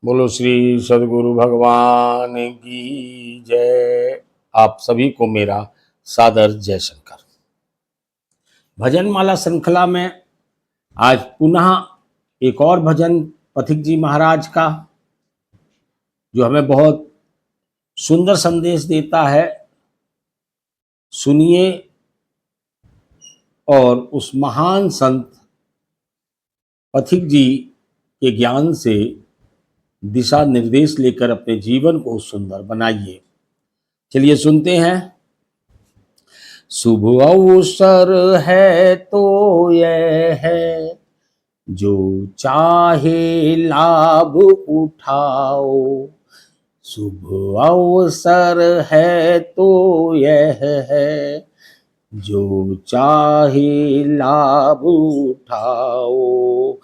बोलो श्री सद्गुरु भगवान की जय। आप सभी को मेरा सादर जय शंकर। भजन माला श्रृंखला में आज पुनः एक और भजन पथिक जी महाराज का, जो हमें बहुत सुंदर संदेश देता है। सुनिए और उस महान संत पथिक जी के ज्ञान से दिशा निर्देश लेकर अपने जीवन को सुंदर बनाइए। चलिए सुनते हैं। शुभ अवसर है तो यह है, जो चाहे लाभ उठाओ। शुभ अवसर है तो यह है, जो चाहे लाभ उठाओ।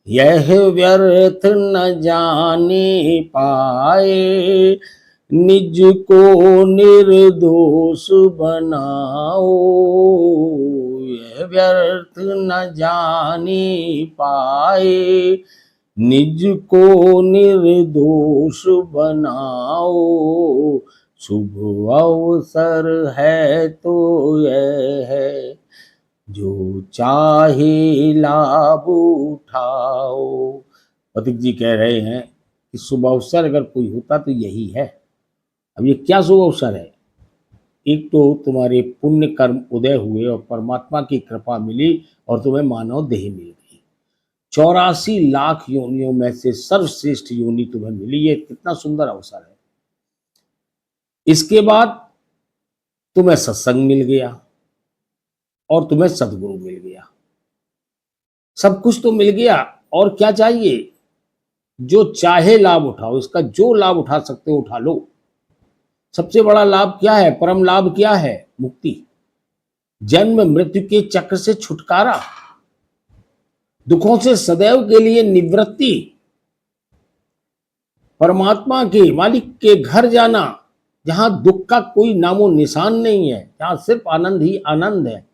यह व्यर्थ न जाने पाए, निज को निर्दोष बनाओ। यह व्यर्थ न जाने पाए, निज को निर्दोष बनाओ। शुभ अवसर है तो यह है, जो चाहे लाभ उठाओ। पथिक जी कह रहे हैं कि शुभ अवसर अगर कोई होता तो यही है। अब ये क्या शुभ अवसर है? एक तो तुम्हारे पुण्य कर्म उदय हुए और परमात्मा की कृपा मिली और तुम्हें मानव देह मिल गई। 84 लाख योनियों में से सर्वश्रेष्ठ योनि तुम्हें मिली। ये कितना सुंदर अवसर है। इसके बाद तुम्हें सत्संग मिल गया और तुम्हें सद्गुरु मिल गया। सब कुछ तो मिल गया, और क्या चाहिए? जो चाहे लाभ उठाओ। इसका जो लाभ उठा सकते हो उठा लो। सबसे बड़ा लाभ क्या है? परम लाभ क्या है? मुक्ति, जन्म मृत्यु के चक्र से छुटकारा, दुखों से सदैव के लिए निवृत्ति, परमात्मा के मालिक के घर जाना, जहां दुख का कोई नामो निशान नहीं है, जहां सिर्फ आनंद ही आनंद है।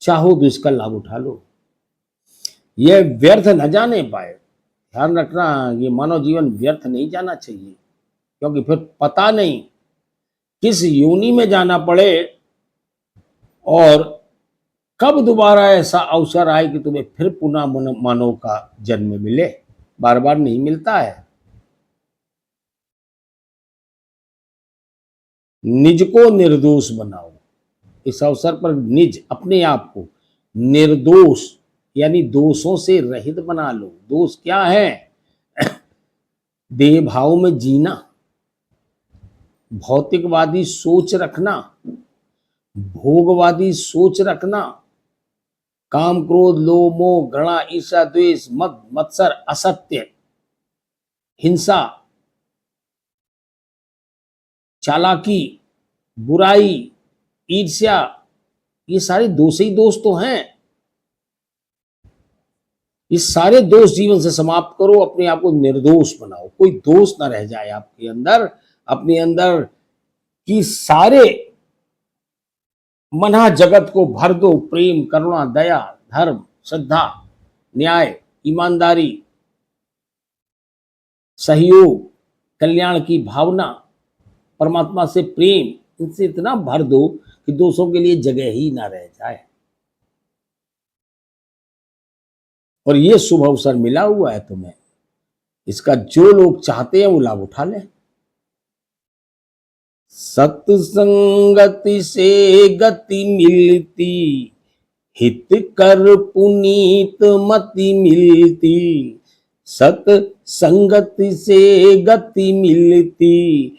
चाहो तो इसका लाभ उठा लो। यह व्यर्थ न जाने पाए। ध्यान रखना, ये मानव जीवन व्यर्थ नहीं जाना चाहिए, क्योंकि फिर पता नहीं किस योनि में जाना पड़े और कब दोबारा ऐसा अवसर आए कि तुम्हें फिर पुनः मानव का जन्म मिले। बार बार नहीं मिलता है। निज को निर्दोष बनाओ। इस अवसर पर निज, अपने आप को निर्दोष यानी दोषों से रहित बना लो। दोष क्या है? देह भाव में जीना, भौतिकवादी सोच रखना, भोगवादी सोच रखना, काम क्रोध लोभ मोह घृणा ईर्ष्या द्वेष मद मत्सर असत्य हिंसा चालाकी बुराई ईर्ष्या, ये सारे दोष ही दोष तो हैं। ये सारे दोष जीवन से समाप्त करो। अपने आप को निर्दोष बनाओ। कोई दोष ना रह जाए आपके अंदर। अपने अंदर की सारे मना जगत को भर दो। प्रेम करुणा दया धर्म श्रद्धा न्याय ईमानदारी सहयोग कल्याण की भावना परमात्मा से प्रेम, इनसे इतना भर दो कि दोषों के लिए जगह ही ना रह जाए। और ये शुभ अवसर मिला हुआ है तुम्हें। इसका जो लोग चाहते हैं वो लाभ उठा लें। सत्संगति से गति मिलती, हित कर पुनीत मति मिलती। सत्संगति से गति मिलती,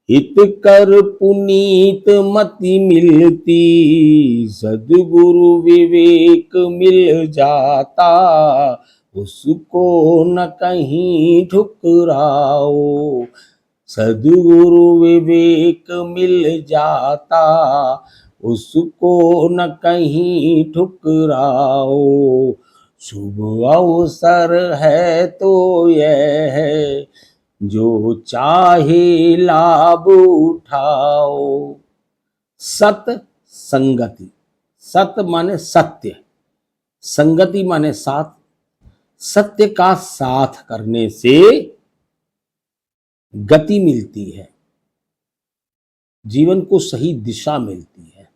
हित कर पुनीत मति मिलती। सद्गुरु विवेक मिल जाता, उसको न कहीं ठुकराओ। सद्गुरु विवेक मिल जाता, उसको न कहीं ठुकराओ। शुभ अवसर है तो यह है, जो चाहे लाभ उठाओ। सत संगति, सत माने सत्य, संगति माने साथ, सत्य का साथ करने से गति मिलती है, जीवन को सही दिशा मिलती है।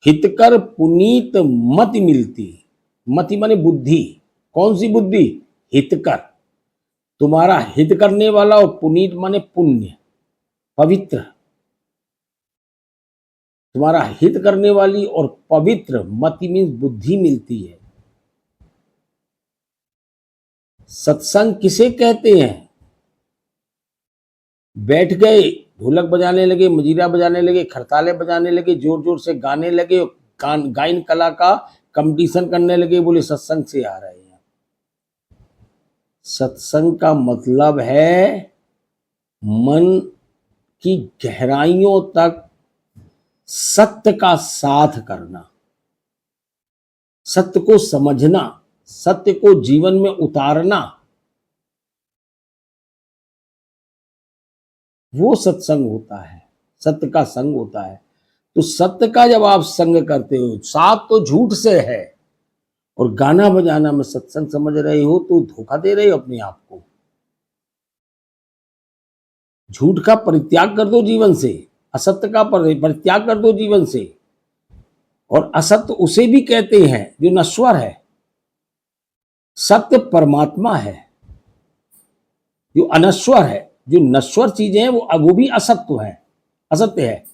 हितकर पुनीत मति मिलती, मति माने बुद्धि। कौन सी बुद्धि? हितकर, तुम्हारा हित करने वाला, और पुनीत माने पुण्य, पवित्र, तुम्हारा हित करने वाली और पवित्र मति मीन्स बुद्धि मिलती है। सत्संग किसे कहते हैं? बैठ गए, ढोलक बजाने लगे, मजीरा बजाने लगे, खरताले बजाने लगे, जोर जोर से गाने लगे, गायन कला का कंपटीशन करने लगे, बोले सत्संग से आ रहे हैं। सत्संग का मतलब है मन की गहराइयों तक सत्य का साथ करना, सत्य को समझना, सत्य को जीवन में उतारना, वो सत्संग होता है, सत्य का संग होता है। तो सत्य का जब आप संग करते हो, साथ तो झूठ से है, और गाना बजाना में सत्संग समझ रहे हो, तो धोखा दे रहे हो अपने आप को। झूठ का परित्याग कर दो जीवन से, असत्य का परित्याग कर दो जीवन से। और असत्य उसे भी कहते हैं जो नश्वर है, सत्य परमात्मा है जो अनश्वर है। जो नश्वर चीजें हैं वो भी असत्य है, असत्य है।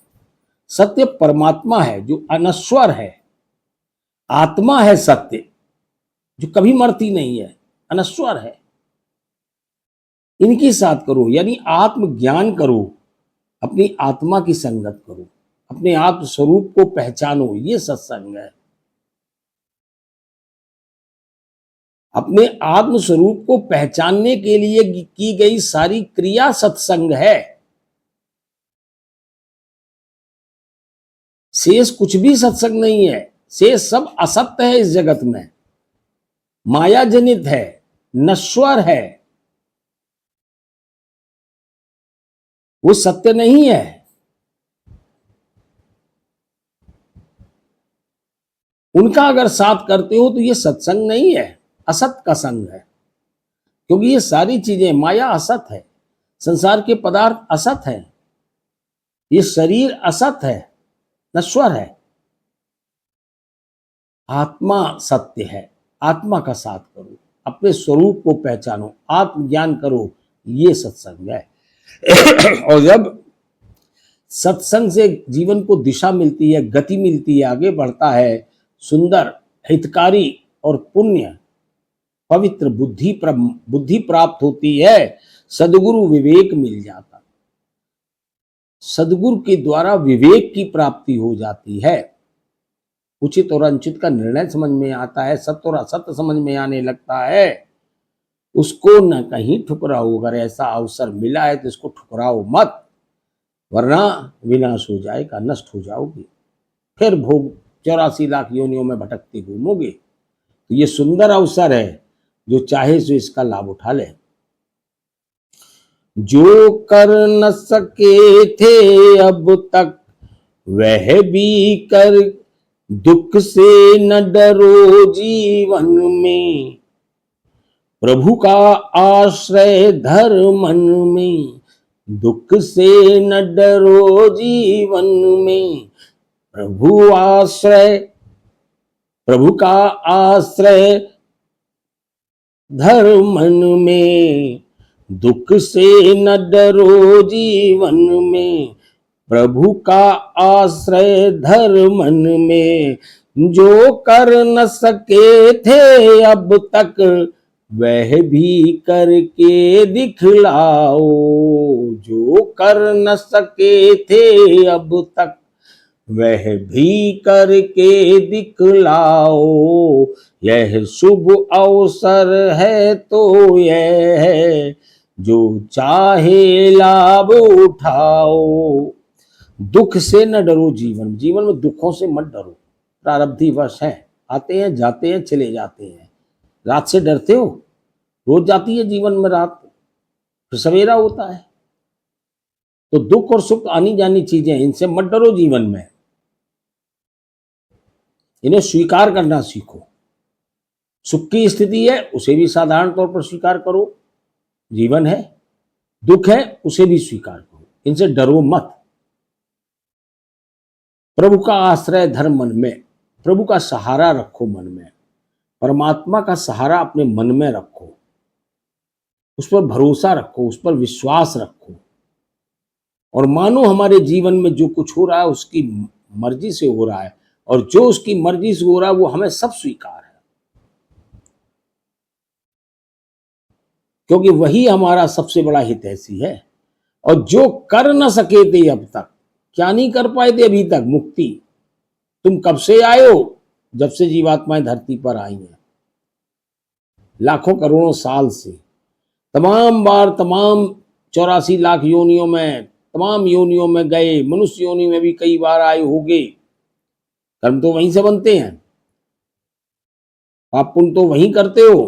सत्य परमात्मा है जो अनश्वर है, आत्मा है सत्य जो कभी मरती नहीं है, अनश्वर है। इनके साथ करो, यानी आत्मज्ञान करो, अपनी आत्मा की संगत करो, अपने आत्म स्वरूप को पहचानो, ये सत्संग है। अपने आत्म स्वरूप को पहचानने के लिए की गई सारी क्रिया सत्संग है। शेष कुछ भी सत्संग नहीं है, शेष सब असत्य है। इस जगत में माया जनित है, नश्वर है, वो सत्य नहीं है। उनका अगर साथ करते हो तो ये सत्संग नहीं है, असत का संग है। क्योंकि ये सारी चीजें, माया असत है, संसार के पदार्थ असत है, ये शरीर असत है, नश्वर है। आत्मा सत्य है, आत्मा का साथ करो, अपने स्वरूप को पहचानो, आत्मज्ञान करो, ये सत्संग है। और जब सत्संग से जीवन को दिशा मिलती है, गति मिलती है, आगे बढ़ता है, सुंदर, हितकारी और पुण्य पवित्र बुद्धि प्राप्त होती है, सदगुरु विवेक मिल जाता, सदगुरु के द्वारा विवेक की प्राप्ति हो जाती है। उचित और अनुचित का निर्णय समझ में आता है, सत्य और असत्य समझ में आने लगता है। उसको न कहीं ठुकराओ, अगर ऐसा अवसर मिला है तो इसको ठुकराओ मत, वरना विनाश हो जाएगा, नष्ट हो जाओगे, फिर भोग 84 लाख योनियों में भटकते घूमोगे। तो ये सुंदर अवसर है, जो चाहे सो इसका लाभ उठा ले। जो कर न सके थे अब तक वह भी कर, दुख से न डरो जीवन में, प्रभु का आश्रय धर मन में, दुख से न डरो जीवन में, प्रभु का आश्रय धर मन में, दुख से न डरो जीवन में, प्रभु का आश्रय धर मन में। जो कर न सके थे अब तक वह भी करके दिखलाओ, जो कर न सके थे अब तक वह भी करके दिखलाओ। यह शुभ अवसर है तो यह है, जो चाहे लाभ उठाओ। दुख से न डरो जीवन, जीवन में दुखों से मत डरो, प्रारब्धी वश है, आते हैं जाते हैं चले जाते हैं। रात से डरते हो? रोज जाती है जीवन में रात, फिर सवेरा होता है। तो दुख और सुख आनी जानी चीजें, इनसे मत डरो जीवन में। इन्हें स्वीकार करना सीखो। सुख की स्थिति है उसे भी साधारण तौर पर स्वीकार करो, जीवन है। दुख है उसे भी स्वीकार करो, इनसे डरो मत। प्रभु का आश्रय धर्म मन में, प्रभु का सहारा रखो मन में, परमात्मा का सहारा अपने मन में रखो, उस पर भरोसा रखो, उस पर विश्वास रखो और मानो हमारे जीवन में जो कुछ हो रहा है उसकी मर्जी से हो रहा है और जो उसकी मर्जी से हो रहा है वो हमें सब स्वीकार है, क्योंकि वही हमारा सबसे बड़ा हितैषी है। और जो कर न सके थे अब तक, क्या नहीं कर पाए थे अभी तक मुक्ति, तुम कब से आए हो? जब से जीवात्माएं धरती पर आई हैं, लाखों करोड़ों साल से, तमाम बार, तमाम 84 लाख योनियों में, तमाम योनियों में गए, मनुष्य योनि में भी कई बार आए होंगे। कर्म तो वहीं से बनते हैं, पाप पुण्य तो वहीं करते हो।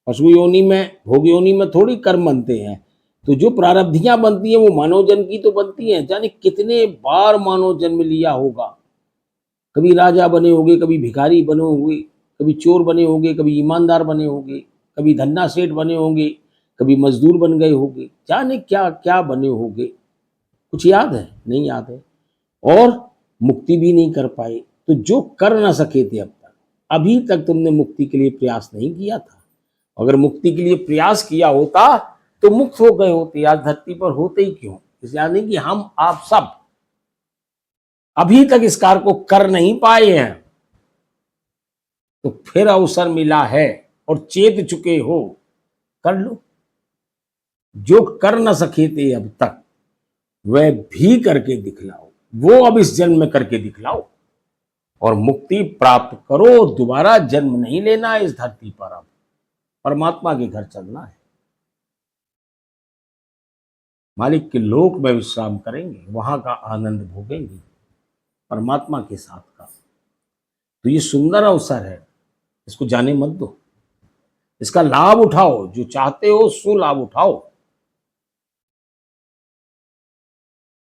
पशु योनि में, भोग योनि में थोड़ी कर्म बनते हैं। तो जो प्रारब्धियां बनती हैं वो मानव जन्म की तो बनती हैं। जाने कितने बार मानव जन्म लिया होगा, कभी राजा बने होंगे, कभी भिखारी बने होंगे, कभी चोर बने होंगे, कभी ईमानदार बने होंगे, कभी धन्ना सेठ बने होंगे, कभी मजदूर बन गए होंगे, जाने क्या क्या बने होंगे। कुछ याद है? नहीं याद है। और मुक्ति भी नहीं कर पाए। तो जो कर ना सके थे अब तक, अभी तक तुमने मुक्ति के लिए प्रयास नहीं किया था। अगर मुक्ति के लिए प्रयास किया होता तो मुक्त हो गए होते, आज धरती पर होते ही क्यों? इस याद नहीं कि हम आप सब अभी तक इस कार्य को कर नहीं पाए हैं, तो फिर अवसर मिला है और चेत चुके हो, कर लो। जो कर न सके थे अब तक वह भी करके दिखलाओ, वो अब इस जन्म में करके दिखलाओ और मुक्ति प्राप्त करो। दोबारा जन्म नहीं लेना है इस धरती पर, अब परमात्मा के घर चलना है, मालिक के लोक में विश्राम करेंगे, वहां का आनंद भोगेंगे परमात्मा के साथ का। तो ये सुंदर अवसर है, इसको जाने मत दो, इसका लाभ उठाओ, जो चाहते हो सो लाभ उठाओ।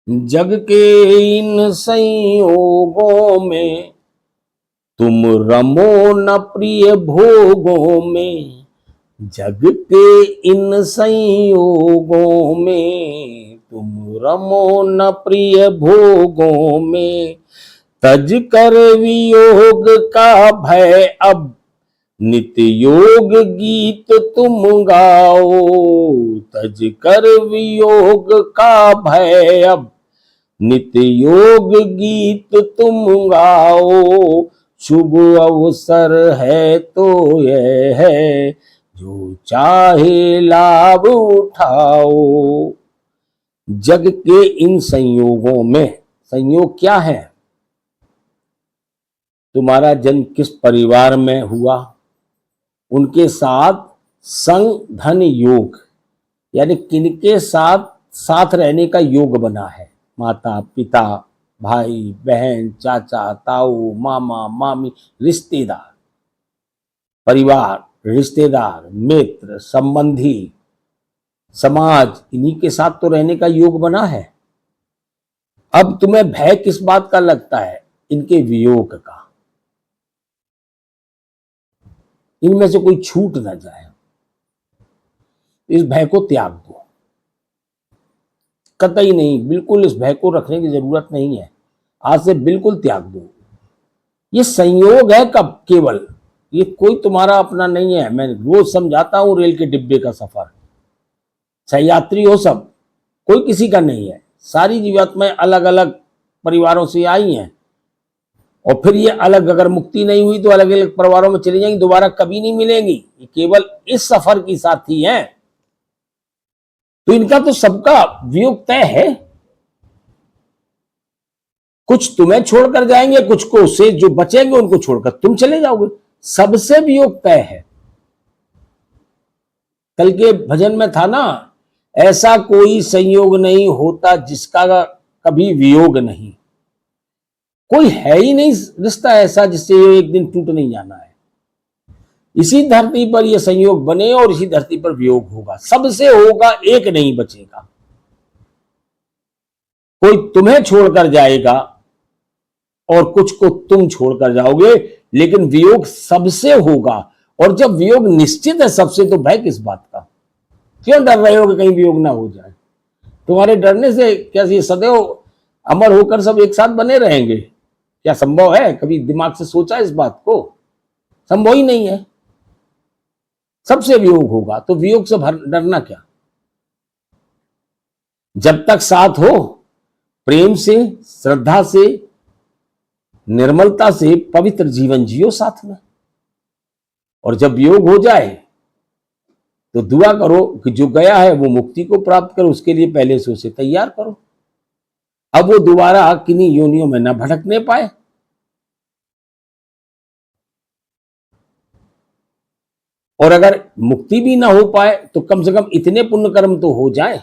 जग के इन संयोगों में तुम रमो न प्रिय भोगों में, जग के इन संयोगों में तुम रमो न प्रिय भोगों में, तज कर वियोग का भय अब नित्य योग गीत तुम गाओ, तज कर वियोग का भय अब नित्य योग गीत तुम गाओ, शुभ अवसर है तो यह है जो चाहे लाभ उठाओ। जग के इन संयोगों में, संयोग क्या है? तुम्हारा जन्म किस परिवार में हुआ, उनके साथ संग धन योग, यानी किनके साथ साथ रहने का योग बना है। माता पिता, भाई बहन, चाचा ताऊ, मामा मामी, रिश्तेदार, परिवार, रिश्तेदार, मित्र, संबंधी, समाज, इन्हीं के साथ तो रहने का योग बना है। अब तुम्हें भय किस बात का लगता है? इनके वियोग का, इनमें से कोई छूट ना जाए, इस भय को त्याग दो। कतई नहीं, बिल्कुल इस भय को रखने की जरूरत नहीं है, आज से बिल्कुल त्याग दो। ये संयोग है कब, केवल, ये कोई तुम्हारा अपना नहीं है। मैं रोज समझाता हूं रेल के डिब्बे का सफर, सहयात्री हो सब, कोई किसी का नहीं है। सारी जीवात्माएं अलग अलग परिवारों से आई हैं और फिर ये अलग, अगर मुक्ति नहीं हुई तो अलग अलग परिवारों में चली जाएंगी, दोबारा कभी नहीं मिलेंगी। ये केवल इस सफर की साथी हैं। तो इनका तो सबका वियोग तय है, कुछ तुम्हें छोड़कर जाएंगे, कुछ को से जो बचेंगे उनको छोड़कर तुम चले जाओगे, सबसे वियोग तय है। कल के भजन में था ना, ऐसा कोई संयोग नहीं होता जिसका कभी वियोग नहीं। कोई है ही नहीं रिश्ता ऐसा जिससे ये एक दिन टूट नहीं जाना है। इसी धरती पर ये संयोग बने और इसी धरती पर वियोग होगा, सबसे होगा, एक नहीं बचेगा। कोई तुम्हें छोड़कर जाएगा और कुछ को तुम छोड़कर जाओगे, लेकिन वियोग सबसे होगा। और जब वियोग निश्चित है सबसे, तो भय किस बात का? क्यों डर रहे हो कि कहीं वियोग ना हो जाए? तुम्हारे डरने से क्या ये सदैव अमर होकर सब एक साथ बने रहेंगे? क्या संभव है? कभी दिमाग से सोचा इस बात को? संभव ही नहीं है। सबसे वियोग होगा, तो वियोग से डरना क्या? जब तक साथ हो, प्रेम से, श्रद्धा से, निर्मलता से पवित्र जीवन जियो साथ में। और जब वियोग हो जाए तो दुआ करो कि जो गया है वो मुक्ति को प्राप्त करो, उसके लिए पहले से उसे तैयार करो। अब वो दोबारा किन्हीं योनियों में न भटकने पाए। और अगर मुक्ति भी ना हो पाए तो कम से कम इतने पुण्य कर्म तो हो जाए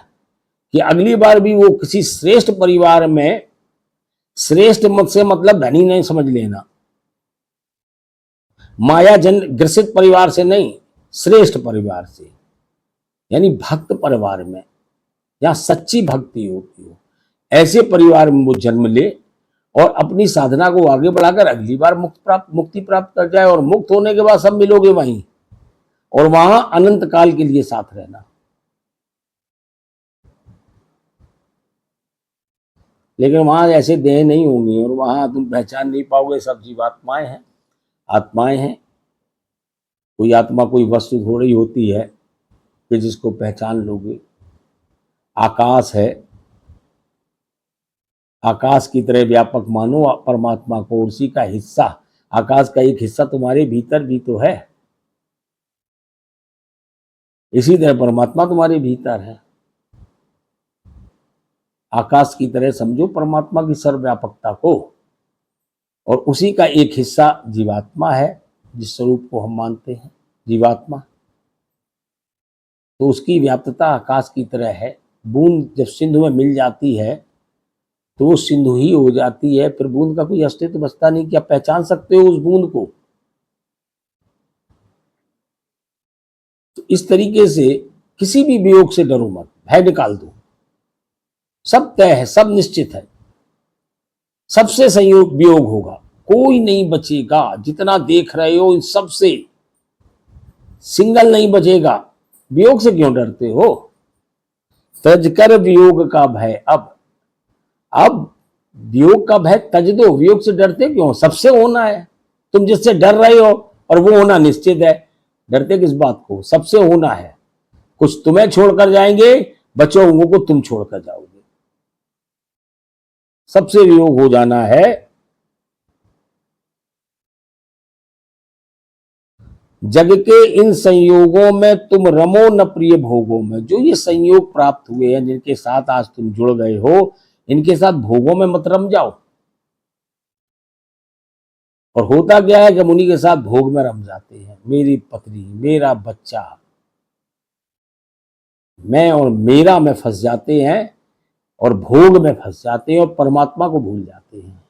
कि अगली बार भी वो किसी श्रेष्ठ परिवार में, श्रेष्ठ मत से मतलब धनी नहीं समझ लेना, माया जन ग्रसित परिवार से नहीं, श्रेष्ठ परिवार से, यानी भक्त परिवार में, जहां सच्ची भक्ति होती हो, ऐसे परिवार में वो जन्म ले और अपनी साधना को आगे बढ़ाकर अगली बार मुक्ति प्राप्त कर जाए। और मुक्त होने के बाद सब मिलोगे वहीं, और वहां अनंत काल के लिए साथ रहना। लेकिन वहां ऐसे देह नहीं होंगे और वहां तुम पहचान नहीं पाओगे, सब जीवात्माएं हैं, आत्माएं हैं। कोई आत्मा कोई वस्तु थोड़ी होती है कि जिसको पहचान लोगे। आकाश है, आकाश की तरह व्यापक मानो परमात्मा को, उसी का हिस्सा, आकाश का एक हिस्सा तुम्हारे भीतर भी तो है। इसी तरह परमात्मा तुम्हारे भीतर है। आकाश की तरह समझो परमात्मा की सर्वव्यापकता को, और उसी का एक हिस्सा जीवात्मा है, जिस स्वरूप को हम मानते हैं जीवात्मा। तो उसकी व्याप्तता आकाश की तरह है। बूंद जब सिंधु में मिल जाती है तो वो सिंधु ही हो जाती है, फिर बूंद का कोई अस्तित्व बचता नहीं। क्या पहचान सकते हो उस बूंद को? तो इस तरीके से किसी भी वियोग से डरो मत, भय निकाल दो। सब तय है, सब निश्चित है, सबसे संयोग वियोग होगा, कोई नहीं बचेगा। जितना देख रहे हो इन सब से सिंगल नहीं बचेगा। वियोग से क्यों डरते हो? तज कर वियोग का भय। अब वियोग का भय तज दो। वियोग से डरते क्यों? सबसे होना है। तुम जिससे डर रहे हो और वो होना निश्चित है, डरते किस बात को? सबसे होना है। कुछ तुम्हें छोड़कर जाएंगे, बच्चों को तुम छोड़कर जाओगे। सबसे वियोग हो जाना है। जग के इन संयोगों में तुम रमो न प्रिय भोगों में। जो ये संयोग प्राप्त हुए हैं, जिनके साथ आज तुम जुड़ गए हो, इनके साथ भोगों में मत रम जाओ। और होता क्या है कि मुनि के साथ भोग में रम जाते हैं। मेरी पत्नी, मेरा बच्चा, मैं और मेरा में फंस जाते हैं और भोग में फंस जाते हैं और परमात्मा को भूल जाते हैं।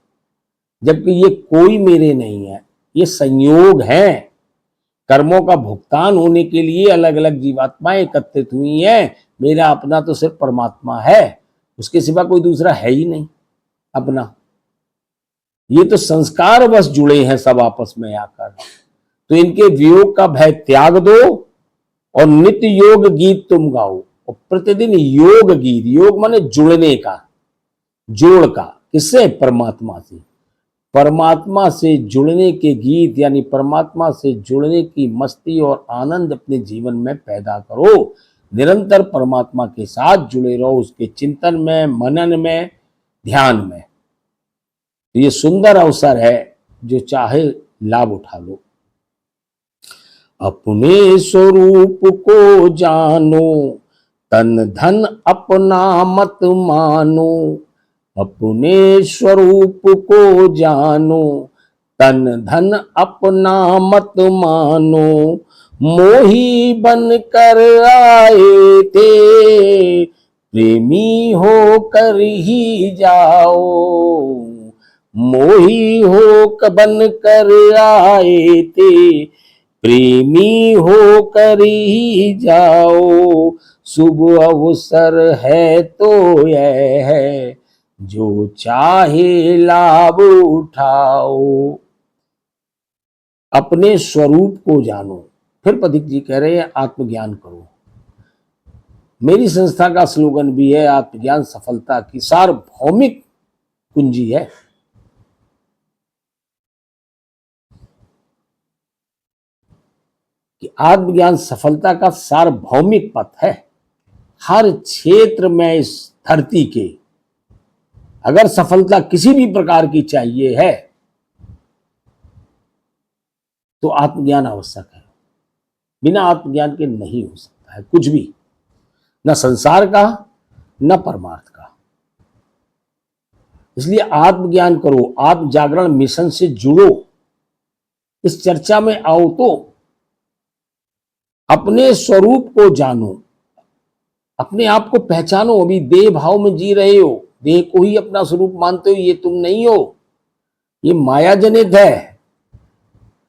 जबकि ये कोई मेरे नहीं है, ये संयोग हैं। कर्मों का भुगतान होने के लिए अलग अलग जीवात्माएं एकत्रित हुई हैं। मेरा अपना तो सिर्फ परमात्मा है, उसके सिवा कोई दूसरा है ही नहीं अपना। ये तो संस्कार बस जुड़े हैं सब आपस में आकर। तो इनके वियोग का भय त्याग दो और नित्य योग गीत तुम गाओ। और प्रतिदिन योग गीत, योग माने जुड़ने का, जोड़ का, किससे? परमात्मा से। परमात्मा से जुड़ने के गीत, यानी परमात्मा से जुड़ने की मस्ती और आनंद अपने जीवन में पैदा करो। निरंतर परमात्मा के साथ जुड़े रहो, उसके चिंतन में, मनन में, ध्यान में। ये सुंदर अवसर है, जो चाहे लाभ उठा लो। अपने स्वरूप को जानो, तन धन अपना मत मानो। अपने स्वरूप को जानो, तन धन अपना मत मानो। मोही बन कर आए थे, प्रेमी होकर ही जाओ। मोही हो बन कर आए थे, प्रेमी होकर ही जाओ। शुभ अवसर है तो यह है, जो चाहे लाभ उठाओ, अपने स्वरूप को जानो। फिर पथिक जी कह रहे हैं आत्मज्ञान करो। मेरी संस्था का स्लोगन भी है आत्मज्ञान सफलता की सार्वभौमिक कुंजी है। कि आत्मज्ञान सफलता का सार्वभौमिक पथ है। हर क्षेत्र में इस धरती के अगर सफलता किसी भी प्रकार की चाहिए है तो आत्मज्ञान आवश्यक है। बिना आत्मज्ञान के नहीं हो सकता है कुछ भी, न संसार का न परमार्थ का। इसलिए आत्मज्ञान करो, आत्म जागरण मिशन से जुड़ो, इस चर्चा में आओ तो अपने स्वरूप को जानो, अपने आप को पहचानो। अभी देह भाव में जी रहे हो, देह को ही अपना स्वरूप मानते हो, ये तुम नहीं हो, ये माया जनित है।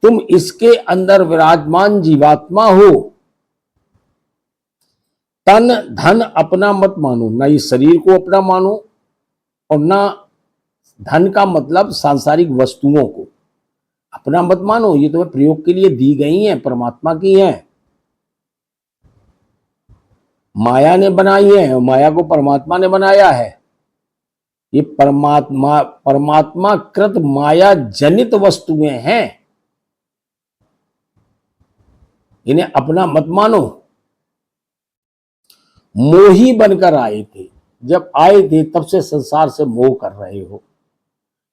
तुम इसके अंदर विराजमान जीवात्मा हो। तन धन अपना मत मानो, ना इस शरीर को अपना मानो और ना धन का मतलब सांसारिक वस्तुओं को अपना मत मानो। ये तुम्हें प्रयोग के लिए दी गई हैं, परमात्मा की हैं, माया ने बनाई है, माया को परमात्मा ने बनाया है। ये परमात्मा कृत माया जनित वस्तुएं हैं, इन्हें अपना मत मानो। मोही बनकर आए थे, जब आए थे तब से संसार से मोह कर रहे हो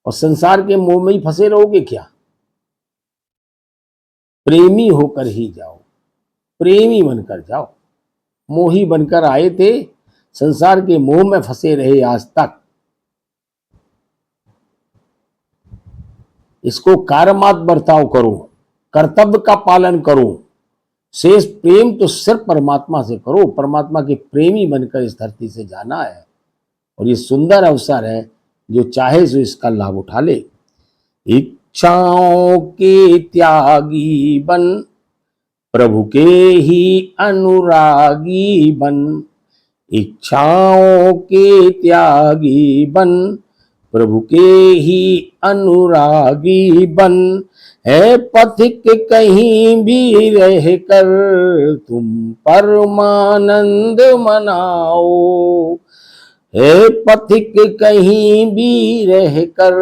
और संसार के मोह में ही फंसे रहोगे क्या? प्रेमी होकर ही जाओ, प्रेमी बनकर जाओ। मोही बनकर आए थे, संसार के मोह में फंसे रहे आज तक। इसको कार्यमात बर्ताव करो, कर्तव्य का पालन करो। शेष प्रेम तो सिर्फ परमात्मा से करो, परमात्मा के प्रेमी बनकर इस धरती से जाना है। और ये सुंदर अवसर है, जो चाहे सो इसका लाभ उठा ले। इच्छाओं के त्यागी बन, प्रभु के ही अनुरागी बन। इच्छाओं के त्यागी बन, प्रभु के ही अनुरागी बन। है पथिक कहीं भी रह कर तुम परमानंद मनाओ। है पथिक कहीं भी रह कर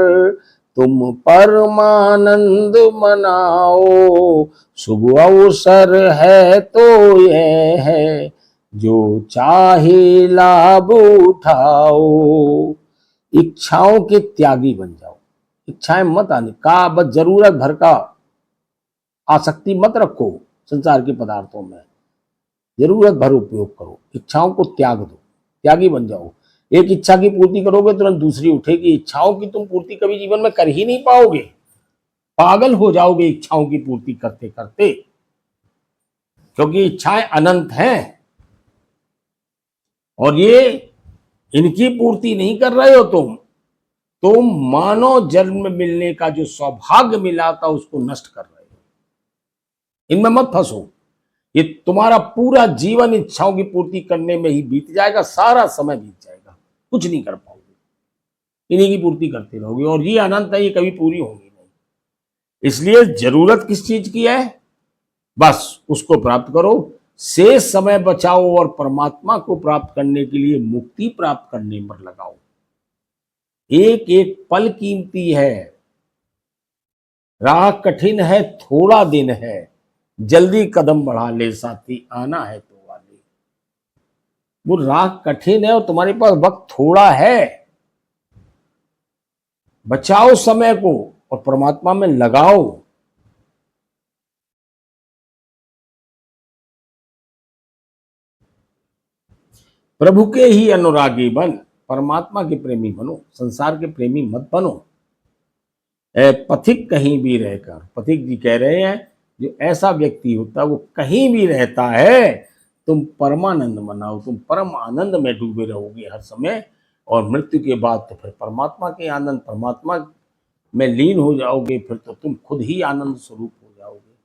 तुम परमानंद मनाओ। शुभ अवसर है तो यह है, जो चाहे लाभ उठाओ। इच्छाओं के त्यागी बन जाओ, इच्छाएं मत आने का, बस जरूरत भर का आसक्ति मत रखो संसार के पदार्थों में, जरूरत भर उपयोग करो। इच्छाओं को त्याग दो, त्यागी बन जाओ। एक इच्छा की पूर्ति करोगे तुरंत दूसरी उठेगी। इच्छाओं की तुम पूर्ति कभी जीवन में कर ही नहीं पाओगे, पागल हो जाओगे इच्छाओं की पूर्ति करते करते, क्योंकि इच्छाएं अनंत हैं और ये इनकी पूर्ति नहीं कर रहे हो तुम मानव जन्म मिलने का जो सौभाग्य मिला था उसको नष्ट कर रहे हो। इनमें मत फंसो, ये तुम्हारा पूरा जीवन इच्छाओं की पूर्ति करने में ही बीत जाएगा, सारा समय बीत जाएगा, कुछ नहीं कर पाओगे, इन्हीं की पूर्ति करते रहोगे और ये अनंत है, ये कभी पूरी होगी नहीं। इसलिए जरूरत किस चीज की है, बस उसको प्राप्त करो, शेष समय बचाओ और परमात्मा को प्राप्त करने के लिए, मुक्ति प्राप्त करने पर लगाओ। एक एक पल कीमती है, राह कठिन है, थोड़ा दिन है, जल्दी कदम बढ़ा ले साथी, आना है तो वाले। वो राह कठिन है और तुम्हारे पास वक्त थोड़ा है, बचाओ समय को और परमात्मा में लगाओ। प्रभु के ही अनुरागी बन, परमात्मा के प्रेमी बनो, संसार के प्रेमी मत बनो। पथिक कहीं भी रहकर, पथिक जी कह रहे हैं जो ऐसा व्यक्ति होता है वो कहीं भी रहता है, तुम परमानंद मनाओ, तुम परम आनंद में डूबे रहोगे हर समय। और मृत्यु के बाद तो फिर परमात्मा के आनंद, परमात्मा में लीन हो जाओगे, फिर तो तुम खुद ही आनंद स्वरूप हो जाओगे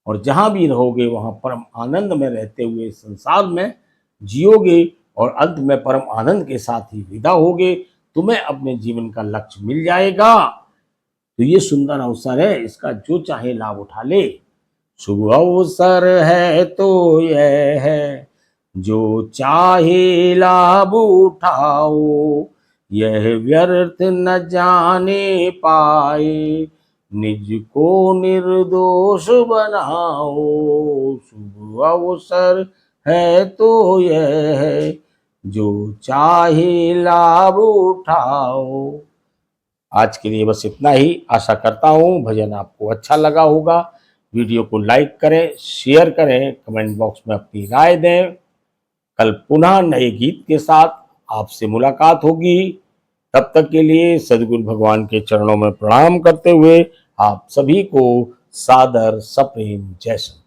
और जहां भी रहोगे वहां परम आनंद में रहते हुए संसार में जियोगे और अंत में परम आनंद के साथ ही विदा होगे। तुम्हें अपने जीवन का लक्ष्य मिल जाएगा। तो ये सुंदर अवसर है, इसका जो चाहे लाभ उठा ले। शुभ अवसर है तो यह है, जो चाहे लाभ उठाओ, यह व्यर्थ न जाने पाए, निज को निर्दोष बनाओ। शुभ अवसर है तो यह है, जो चाहे लाभ उठाओ। आज के लिए बस इतना ही। आशा करता हूँ भजन आपको अच्छा लगा होगा। वीडियो को लाइक करें, शेयर करें, कमेंट बॉक्स में अपनी राय दें। कल पुनः नए गीत के साथ आपसे मुलाकात होगी। तब तक के लिए सद्गुरु भगवान के चरणों में प्रणाम करते हुए आप सभी को सादर सप्रेम जय श्री